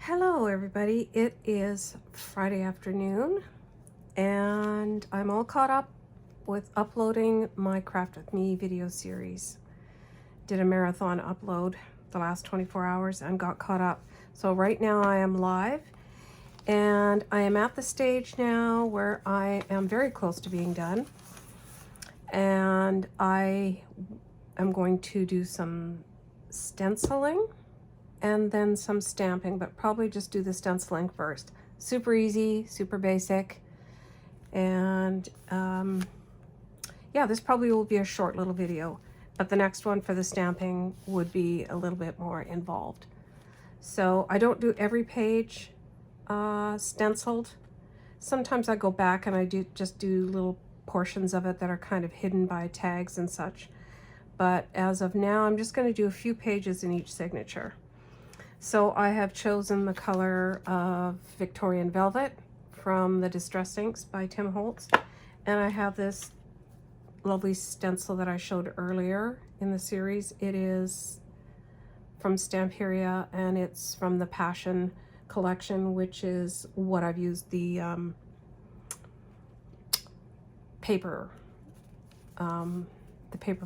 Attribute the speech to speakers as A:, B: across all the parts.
A: Hello everybody, it is Friday afternoon and I'm all caught up with uploading my Craft With Me video series. Did a marathon upload the last 24 hours and got caught up. So right now I am live and I am at the stage now where I am very close to being done. And I am going to do some stenciling and then some stamping, but probably just do the stenciling first. Super easy, super basic. And yeah, this probably will be a short little video, but the next one for the stamping would be a little bit more involved. So I don't do every page stenciled. Sometimes I go back and I just do little portions of it that are kind of hidden by tags and such. But as of now, I'm just going to do a few pages in each signature. So I have chosen the color of Victorian Velvet from the Distress Inks by Tim Holtz. And I have this lovely stencil that I showed earlier in the series. It is from Stamperia and it's from the Passion collection, which is what I've used the paper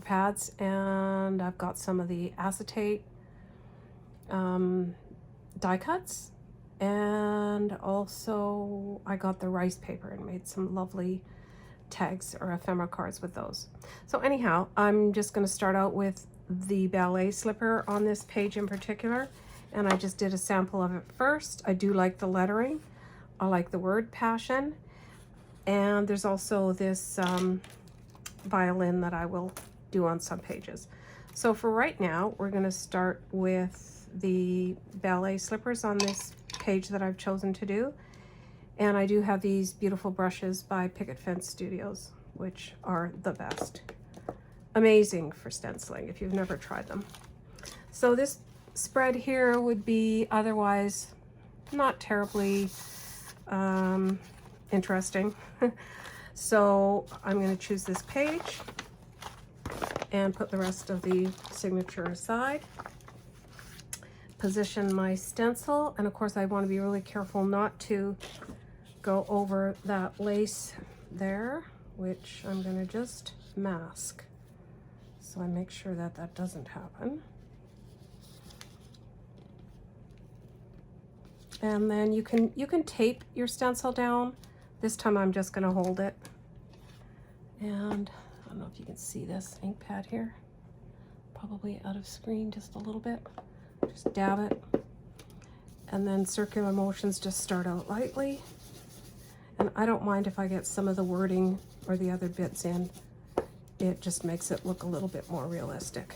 A: pads, and I've got some of the acetate die cuts, and also I got the rice paper and made some lovely tags or ephemera cards with those. So anyhow, I'm just going to start out with the ballet slipper on this page in particular, and I just did a sample of it first. I do like the lettering. I like the word passion, and there's also this violin that I will do on some pages. So for right now, we're going to start with the ballet slippers on this page that I've chosen to do. And I do have these beautiful brushes by Picket Fence Studios, which are the best. Amazing for stenciling if you've never tried them. So this spread here would be otherwise not terribly interesting. So I'm going to choose this page and put the rest of the signature aside. Position my stencil, and of course I want to be really careful not to go over that lace there, which I'm going to just mask. So I make sure that that doesn't happen. And then you can tape your stencil down. This time I'm just going to hold it. And I don't know if you can see this ink pad here. Probably out of screen just a little bit. Just dab it. And then circular motions just start out lightly. And I don't mind if I get some of the wording or the other bits in. It just makes it look a little bit more realistic.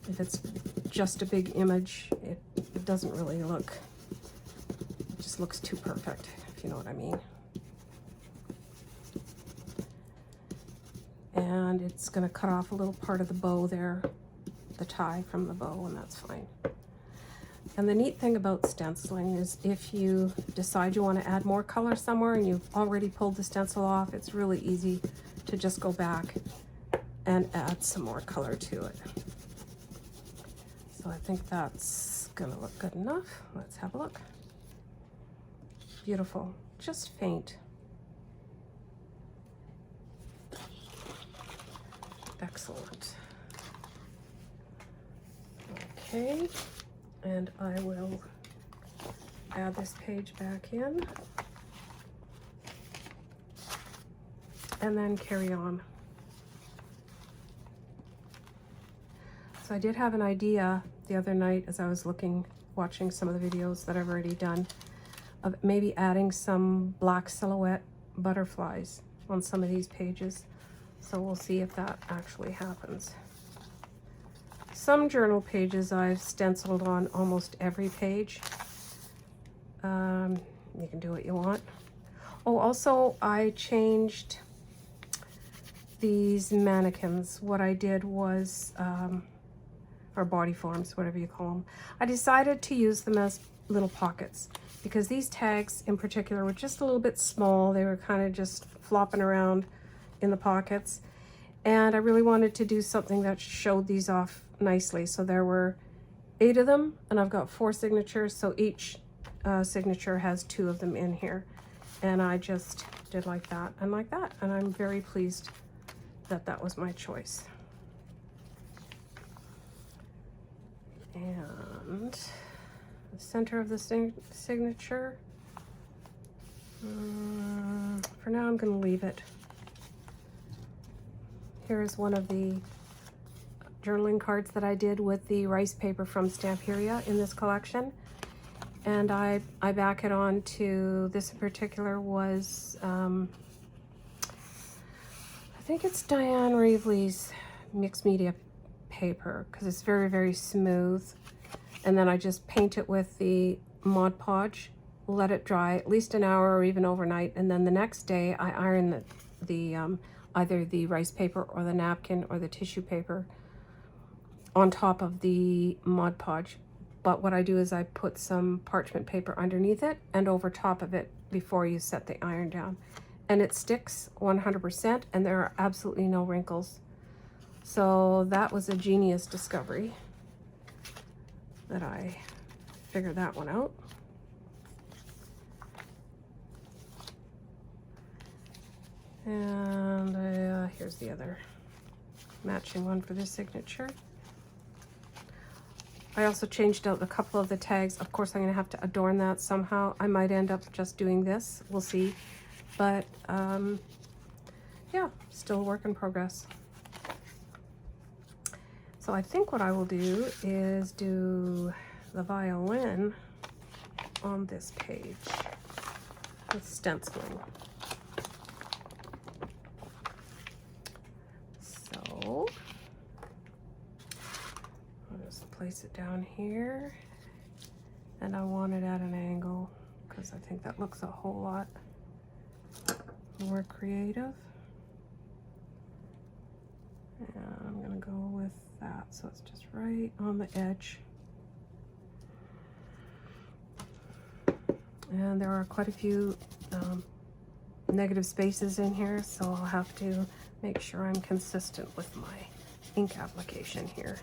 A: If it's just a big image, it doesn't really look, it just looks too perfect, if you know what I mean. And it's going to cut off a little part of the bow there, the tie from the bow, and that's fine. And the neat thing about stenciling is if you decide you want to add more color somewhere and you've already pulled the stencil off, it's really easy to just go back and add some more color to it. So I think that's going to look good enough. Let's have a look. Beautiful. Just faint. Excellent. Okay, and I will add this page back in and then carry on. So I did have an idea the other night as I was watching some of the videos that I've already done, of maybe adding some black silhouette butterflies on some of these pages. So we'll see if that actually happens. Some journal pages I've stenciled on almost every page. You can do what you want. Oh, also I changed these mannequins. What I did was, or body forms, whatever you call them. I decided to use them as little pockets because these tags in particular were just a little bit small. They were kind of just flopping around in the pockets, and I really wanted to do something that showed these off nicely. So there were 8 of them, and I've got 4 signatures, so each signature has 2 of them in here. And I just did like that, and I'm very pleased that that was my choice. And the center of the signature, for now I'm going to leave it. Here is one of the journaling cards that I did with the rice paper from Stamperia in this collection. And I back it on to, this in particular was, I think it's Diane Reevely's mixed media paper, because it's very, very smooth. And then I just paint it with the Mod Podge, let it dry at least an hour or even overnight, and then the next day I iron the either the rice paper or the napkin or the tissue paper on top of the Mod Podge. But what I do is I put some parchment paper underneath it and over top of it before you set the iron down. And it sticks 100%, and there are absolutely no wrinkles. So that was a genius discovery that I figured that one out. And here's the other matching one for this signature. I also changed out a couple of the tags. Of course, I'm going to have to adorn that somehow. I might end up just doing this. We'll see. But, yeah, still a work in progress. So I think what I will do is do the violin on this page with stenciling. So I'll just place it down here, and I want it at an angle because I think that looks a whole lot more creative. And I'm gonna go with that, so it's just right on the edge. And there are quite a few negative spaces in here, so I'll have to make sure I'm consistent with my ink application here.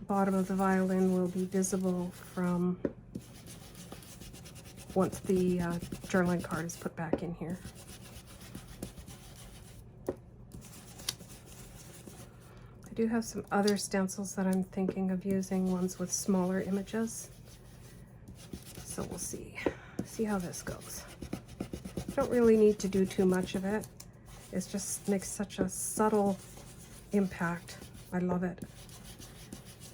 A: Bottom of the violin will be visible from once the journaling card is put back in here. I do have some other stencils that I'm thinking of using, ones with smaller images. So we'll see how this goes. Don't really need to do too much of it. It just makes such a subtle impact. I love it.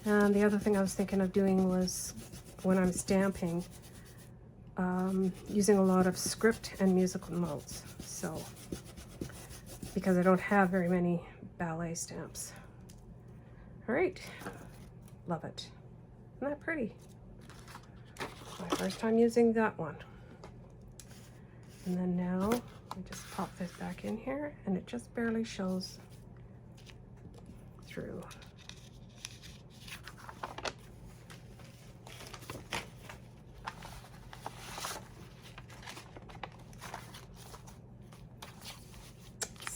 A: And the other thing I was thinking of doing was, when I'm stamping, using a lot of script and musical notes. So, because I don't have very many ballet stamps. All right, love it. Isn't that pretty? My first time using that one. And then now we just pop this back in here, and it just barely shows through.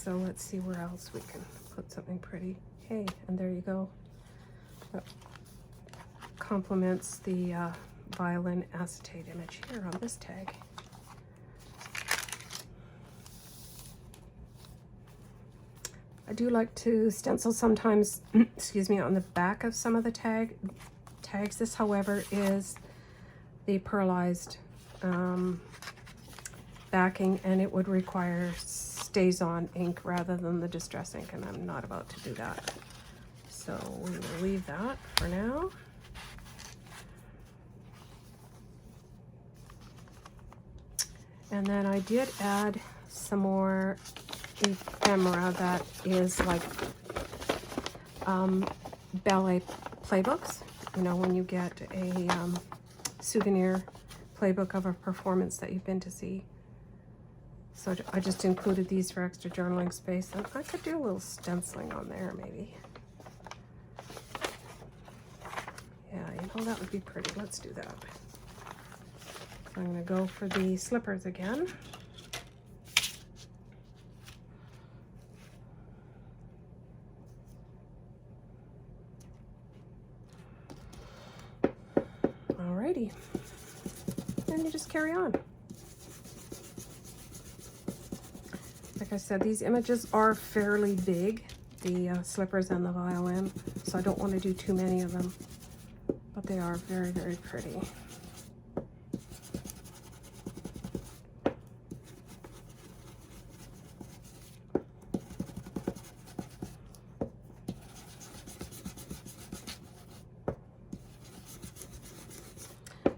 A: So let's see where else we can put something pretty. Hey, and there you go. That complements the violin acetate image here on this tag. I do like to stencil sometimes, excuse me, on the back of some of the tags. This, however, is the pearlized backing, and it would require stays-on ink rather than the distress ink, and I'm not about to do that. So we will leave that for now. And then I did add some more ephemera that is like ballet playbooks. You know, when you get a souvenir playbook of a performance that you've been to see. So I just included these for extra journaling space, and I could do a little stenciling on there maybe. Yeah, you know, that would be pretty. Let's do that. So I'm going to go for the slippers again. Alrighty. And you just carry on. Like I said, these images are fairly big, the slippers and the violin, so I don't want to do too many of them, but they are very, very pretty.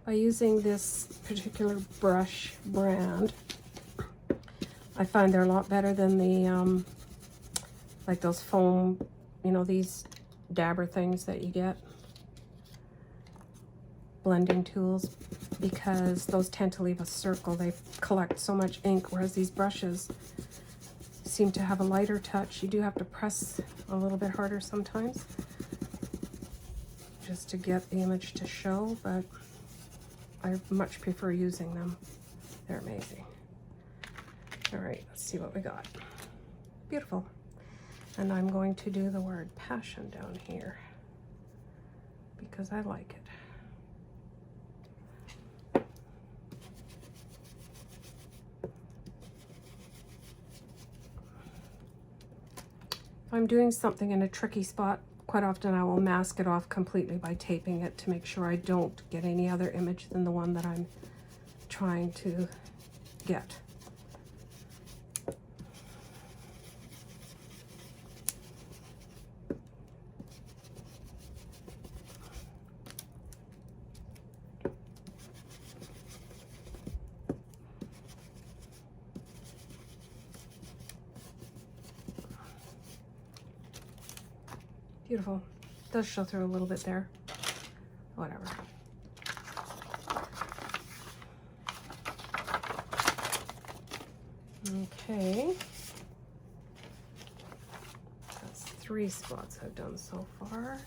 A: By using this particular brush brand, I find they're a lot better than the, like those foam, you know, these dabber things that you get, blending tools, because those tend to leave a circle. They collect so much ink, whereas these brushes seem to have a lighter touch. You do have to press a little bit harder sometimes just to get the image to show, but I much prefer using them. They're amazing. All right, let's see what we got. Beautiful. And I'm going to do the word passion down here because I like it. If I'm doing something in a tricky spot, quite often I will mask it off completely by taping it to make sure I don't get any other image than the one that I'm trying to get. Beautiful. Does show through a little bit there. Whatever. Okay. That's 3 spots I've done so far.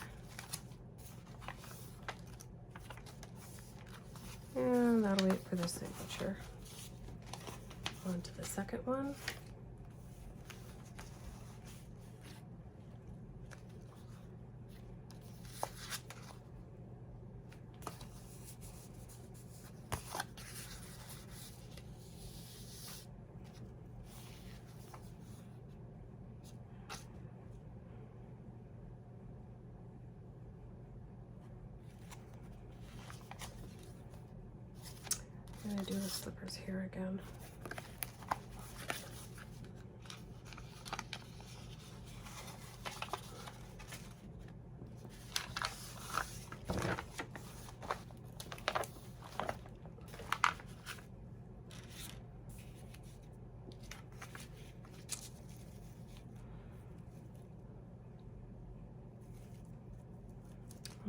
A: And that'll wait for the signature. On to the second one. I'm going to do the slippers here again.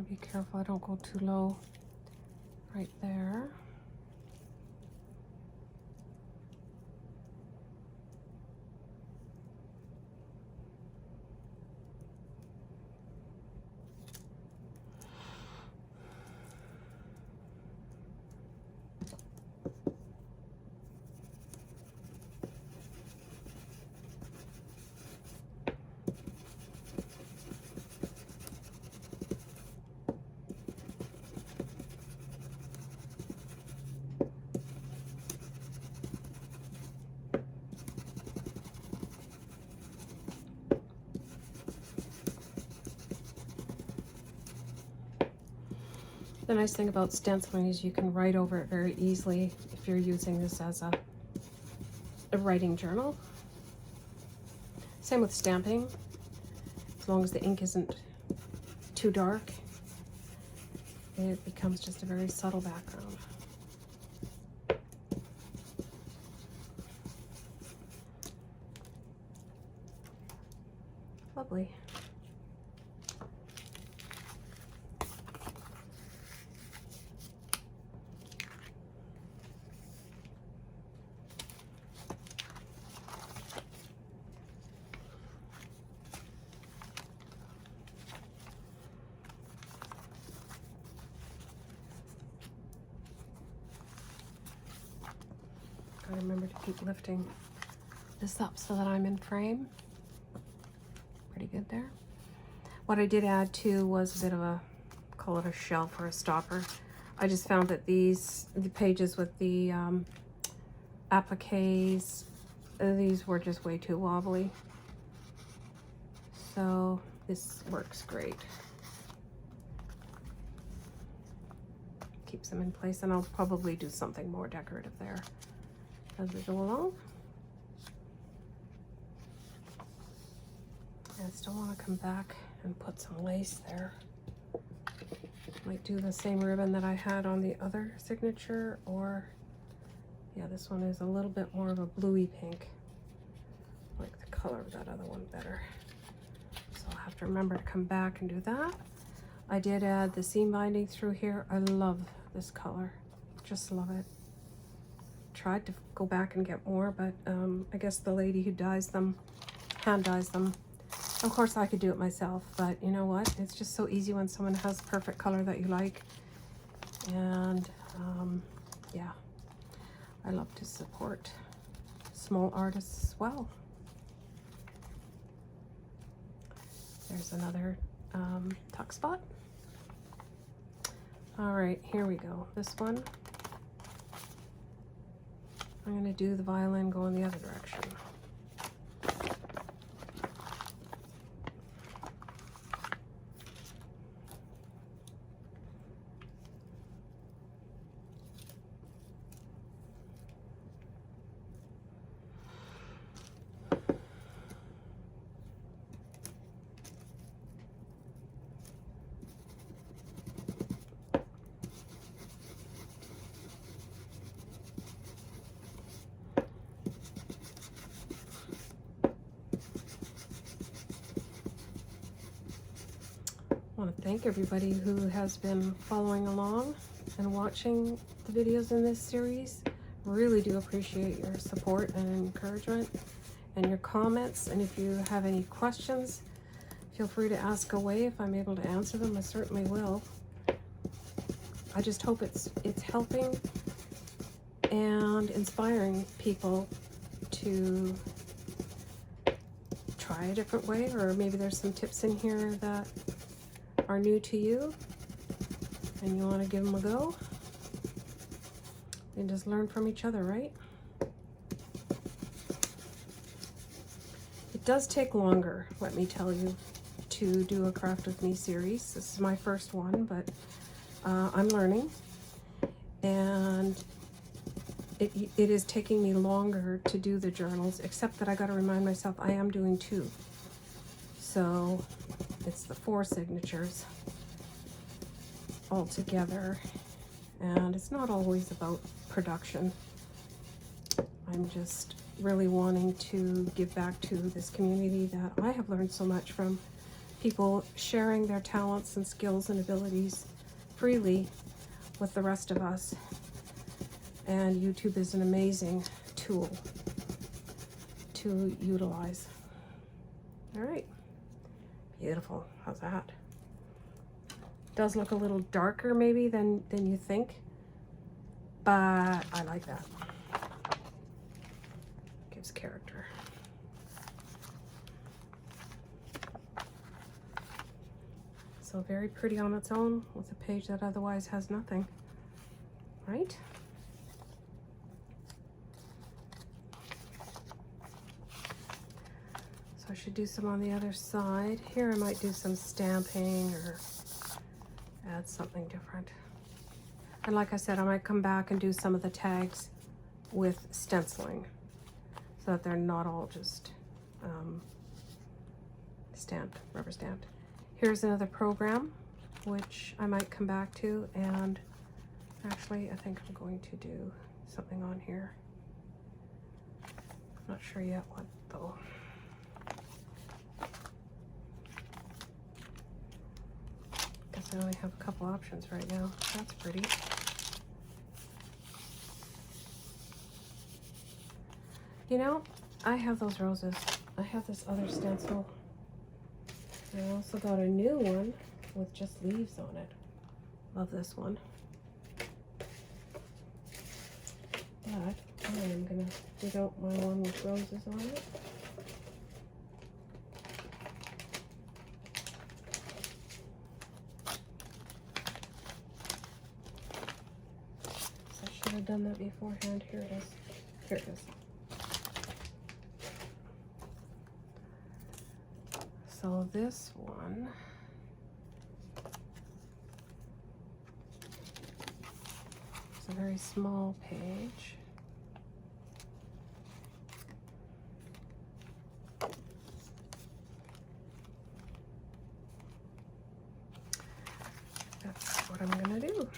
A: Be careful I don't go too low right there. The nice thing about stenciling is you can write over it very easily if you're using this as a writing journal. Same with stamping. As long as the ink isn't too dark, it becomes just a very subtle background. Lovely. Try to remember to keep lifting this up so that I'm in frame. Pretty good there. What I did add too was a bit of a, call it a shelf or a stopper. I just found that the pages with the appliques, these were just way too wobbly. So this works great. Keeps them in place, and I'll probably do something more decorative there as we go along. I still want to come back and put some lace there. Might do the same ribbon that I had on the other signature, or yeah, this one is a little bit more of a bluey pink. I like the color of that other one better. So I'll have to remember to come back and do that. I did add the seam binding through here. I love this color, just love it. Tried to go back and get more, but I guess the lady who dyes them, hand dyes them. Of course I could do it myself, but you know what? It's just so easy when someone has perfect color that you like. And yeah, I love to support small artists as well. There's another tuck spot. All right, here we go. This one, I'm gonna do the violin go in the other direction. I want to thank everybody who has been following along and watching the videos in this series. Really do appreciate your support and encouragement and your comments. And if you have any questions, feel free to ask away. If I'm able to answer them, I certainly will. I just hope it's helping and inspiring people to try a different way, or maybe there's some tips in here that are new to you and you want to give them a go, and just learn from each other, right? It does take longer, let me tell you, to do a Craft With Me series. This is my first one, but I'm learning, and it is taking me longer to do the journals, except that I got to remind myself I am doing 2. So it's the 4 signatures all together, and it's not always about production. I'm just really wanting to give back to this community that I have learned so much from, people sharing their talents and skills and abilities freely with the rest of us. And YouTube is an amazing tool to utilize. All right. Beautiful. How's that? Does look a little darker maybe than you think, but I like that. Gives character. So very pretty on its own with a page that otherwise has nothing, right? So I should do some on the other side. Here I might do some stamping or add something different. And like I said, I might come back and do some of the tags with stenciling so that they're not all just stamped, rubber stamped. Here's another program which I might come back to, and actually I think I'm going to do something on here. Not sure yet what though. Guess I only have a couple options right now. That's pretty. You know, I have those roses. I have this other stencil. I also got a new one with just leaves on it. Love this one. But Okay, I'm gonna dig out my one with roses on it. I should have done that beforehand. Here it is. Here it is. So this one, it's a very small page. That's what I'm gonna do.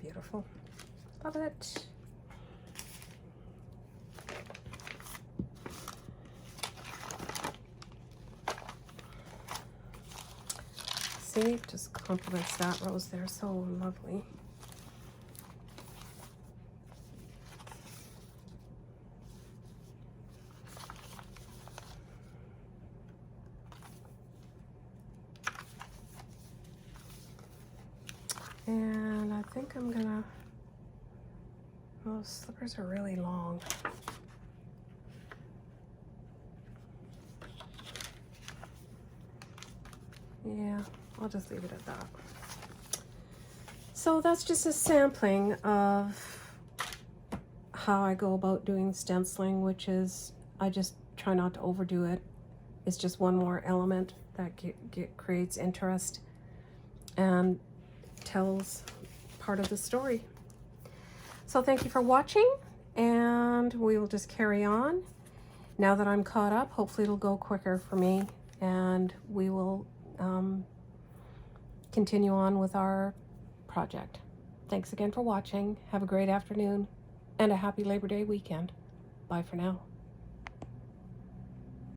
A: Beautiful. Love it. See, just complements that rose there. So lovely. And I think I'm gonna, those slippers are really long. Yeah, I'll just leave it at that. So that's just a sampling of how I go about doing stenciling, which is, I just try not to overdo it. It's just one more element that creates interest and tells part of the story. So thank you for watching, and we will just carry on. Now that I'm caught up, hopefully it'll go quicker for me, and we will continue on with our project. Thanks again for watching. Have a great afternoon and a happy Labor Day weekend. Bye for now.